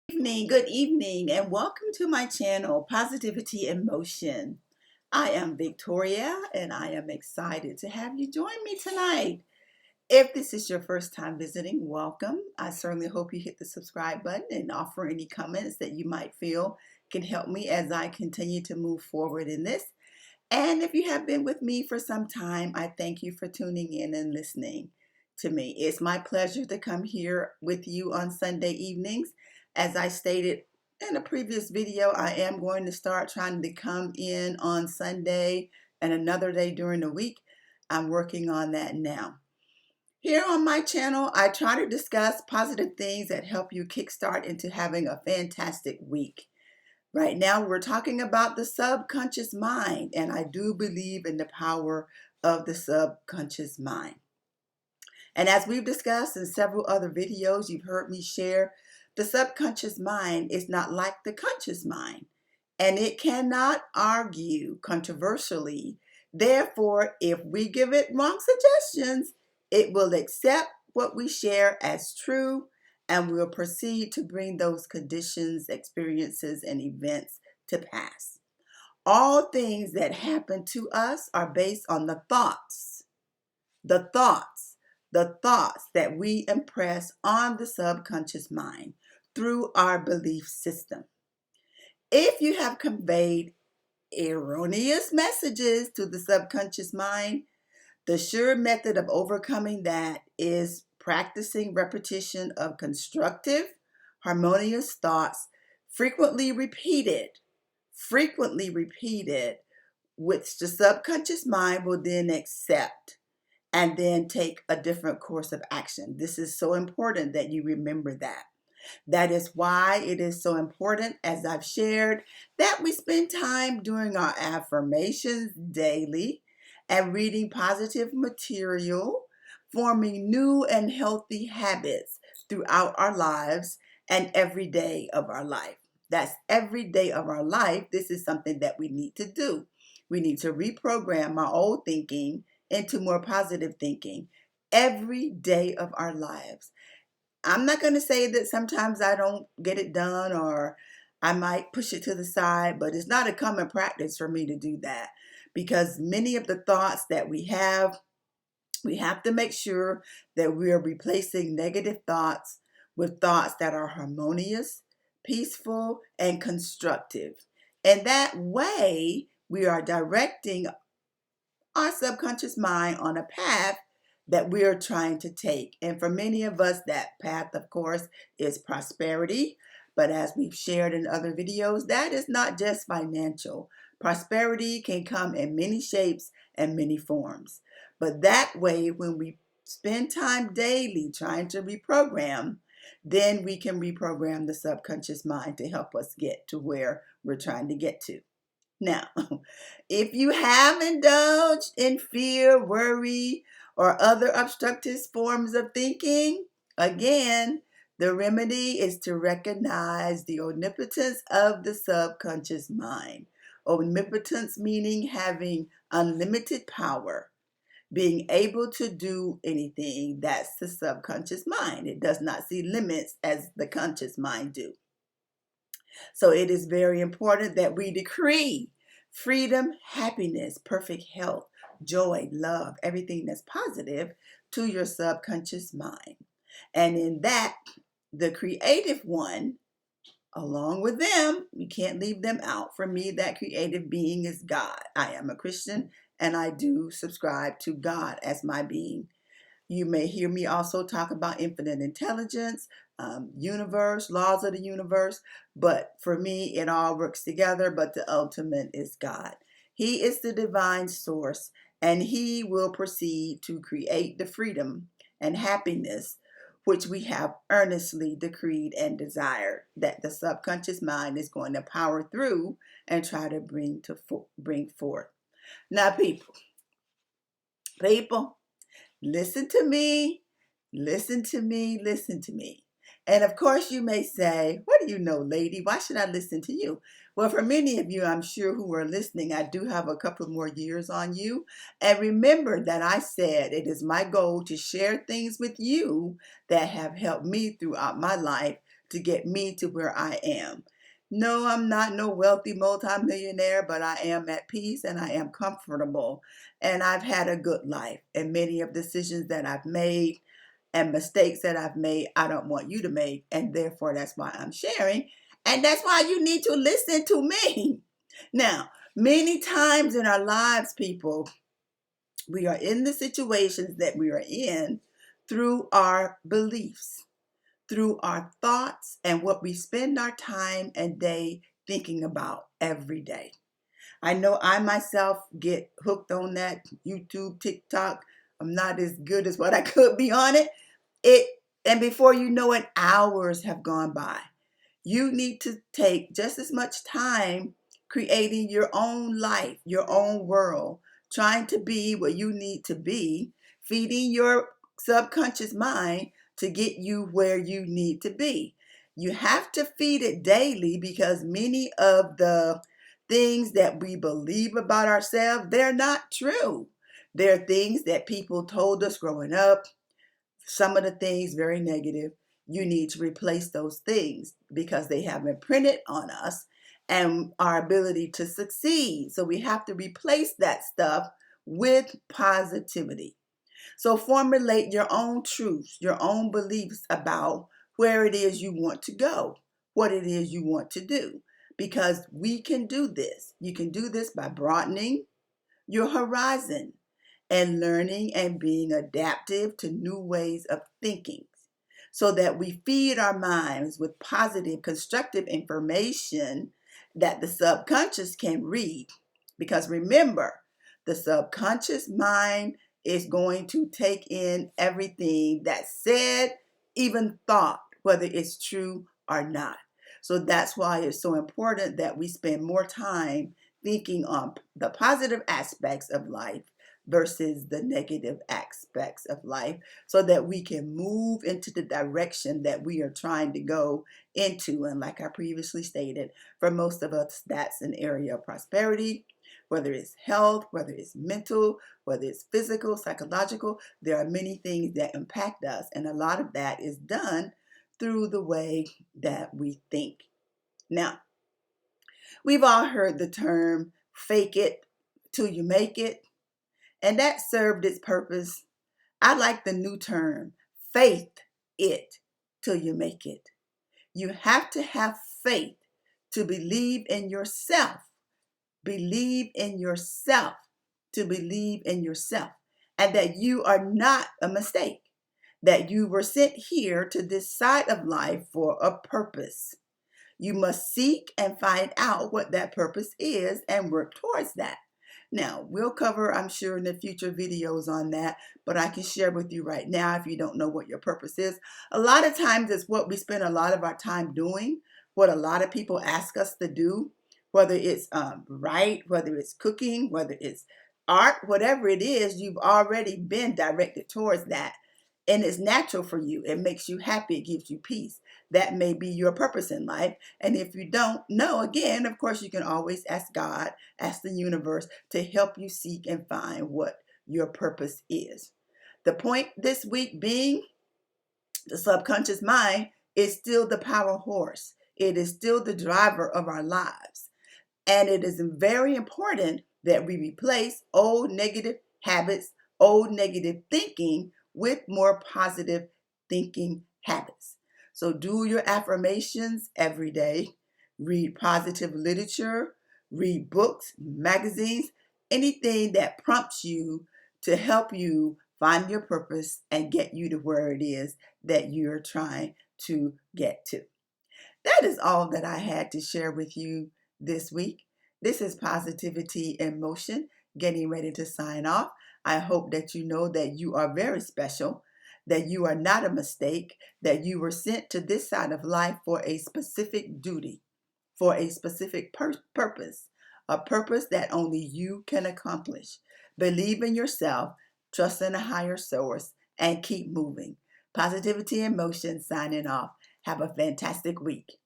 Good evening, and welcome to my channel, Positivity in Motion. I am Victoria, and I am excited to have you join me tonight. If this is your first time visiting, welcome. I certainly hope you hit the subscribe button and offer any comments that you might feel can help me as I continue to move forward in this. And if you have been with me for some time, I thank you for tuning in and listening to me. It's my pleasure to come here with you on Sunday evenings. As I stated in a previous video, I am going to start trying to come in on Sunday and another day during the week. I'm working on that now. Here on my channel, I try to discuss positive things that help you kickstart into having a fantastic week. Right now, we're talking about the subconscious mind, and I do believe in the power of the subconscious mind. And as we've discussed in several other videos, you've heard me share, the subconscious mind is not like the conscious mind, and it cannot argue controversially. Therefore, if we give it wrong suggestions, it will accept what we share as true and will proceed to bring those conditions, experiences, and events to pass. All things that happen to us are based on the thoughts, the thoughts, the thoughts that we impress on the subconscious mind through our belief system. If you have conveyed erroneous messages to the subconscious mind, the sure method of overcoming that is practicing repetition of constructive, harmonious thoughts, frequently repeated, which the subconscious mind will then accept and then take a different course of action. This is so important that you remember that. That is why it is so important, as I've shared, that we spend time doing our affirmations daily and reading positive material, forming new and healthy habits throughout our lives and every day of our life. That's every day of our life. This is something that we need to do. We need to reprogram our old thinking into more positive thinking every day of our lives. I'm not going to say that sometimes I don't get it done or I might push it to the side, but it's not a common practice for me to do that because many of the thoughts that we have to make sure that we are replacing negative thoughts with thoughts that are harmonious, peaceful, and constructive. And that way, we are directing our subconscious mind on a path that we are trying to take. And for many of us, that path, of course, is prosperity. But as we've shared in other videos, that is not just financial. Prosperity can come in many shapes and many forms. But that way, when we spend time daily trying to reprogram, then we can reprogram the subconscious mind to help us get to where we're trying to get to. Now, if you have indulged in fear, worry, or other obstructive forms of thinking, again, the remedy is to recognize the omnipotence of the subconscious mind. Omnipotence meaning having unlimited power, being able to do anything. That's the subconscious mind. It does not see limits as the conscious mind do. So it is very important that we decree freedom, happiness, perfect health, joy, love, everything that's positive to your subconscious mind. And in that, the creative one, along with them, you can't leave them out. For me, that creative being is God. I am a Christian and I do subscribe to God as my being. You may hear me also talk about infinite intelligence, universe, laws of the universe. But for me, it all works together. But the ultimate is God. He is the divine source, and He will proceed to create the freedom and happiness which we have earnestly decreed and desired that the subconscious mind is going to power through and try to bring forth. Now, people. Listen to me, listen to me, listen to me. And of course, you may say, what do you know, lady? Why should I listen to you? Well, for many of you, I'm sure who are listening, I do have a couple more years on you. And remember that I said it is my goal to share things with you that have helped me throughout my life to get me to where I am. No, I'm not no wealthy multimillionaire, but I am at peace and I am comfortable. And I've had a good life. And many of the decisions that I've made and mistakes that I've made, I don't want you to make. And therefore, that's why I'm sharing. And that's why you need to listen to me. Now, many times in our lives, people, we are in the situations that we are in through our beliefs, through our thoughts, and what we spend our time and day thinking about every day. I know I myself get hooked on that YouTube, TikTok. I'm not as good as what I could be on it. And before you know it, hours have gone by. You need to take just as much time creating your own life, your own world, trying to be what you need to be, feeding your subconscious mind to get you where you need to be. You have to feed it daily because many of the things that we believe about ourselves, they're not true. They're things that people told us growing up. Some of the things very negative. You need to replace those things because they have been printed on us and our ability to succeed. So we have to replace that stuff with positivity. So formulate your own truths, your own beliefs about where it is you want to go, what it is you want to do, because we can do this. You can do this by broadening your horizon and learning and being adaptive to new ways of thinking so that we feed our minds with positive, constructive information that the subconscious can read. Because remember, the subconscious mind is going to take in everything that's said, even thought, whether it's true or not. So that's why it's so important that we spend more time thinking on the positive aspects of life versus the negative aspects of life so that we can move into the direction that we are trying to go into. And like I previously stated, for most of us, that's an area of prosperity, whether it's health, whether it's mental, whether it's physical, psychological. There are many things that impact us, and a lot of that is done through the way that we think. Now, we've all heard the term fake it till you make it, and that served its purpose. I like the new term, faith it till you make it. You have to have faith to believe in yourself. Believe in yourself, to believe in yourself, and that you are not a mistake, that you were sent here to this side of life for a purpose. You must seek and find out what that purpose is and work towards that. Now, we'll cover, I'm sure, in the future videos on that, but I can share with you right now if you don't know what your purpose is. A lot of times it's what we spend a lot of our time doing, what a lot of people ask us to do, whether it's write, whether it's cooking, whether it's art, whatever it is, you've already been directed towards that. And it's natural for you. It makes you happy. It gives you peace. That may be your purpose in life. And if you don't know, again, of course, you can always ask God, ask the universe to help you seek and find what your purpose is. The point this week being, the subconscious mind is still the power horse. It is still the driver of our lives. And it is very important that we replace old negative habits, old negative thinking with more positive thinking habits. So do your affirmations every day, read positive literature, read books, magazines, anything that prompts you to help you find your purpose and get you to where it is that you're trying to get to. That is all that I had to share with you this week. This is Positivity in Motion, getting ready to sign off. I hope that you know that you are very special, that you are not a mistake, that you were sent to this side of life for a specific duty, for a specific purpose, a purpose that only you can accomplish. Believe in yourself, trust in a higher source, and keep moving. Positivity in Motion, signing off. Have a fantastic week.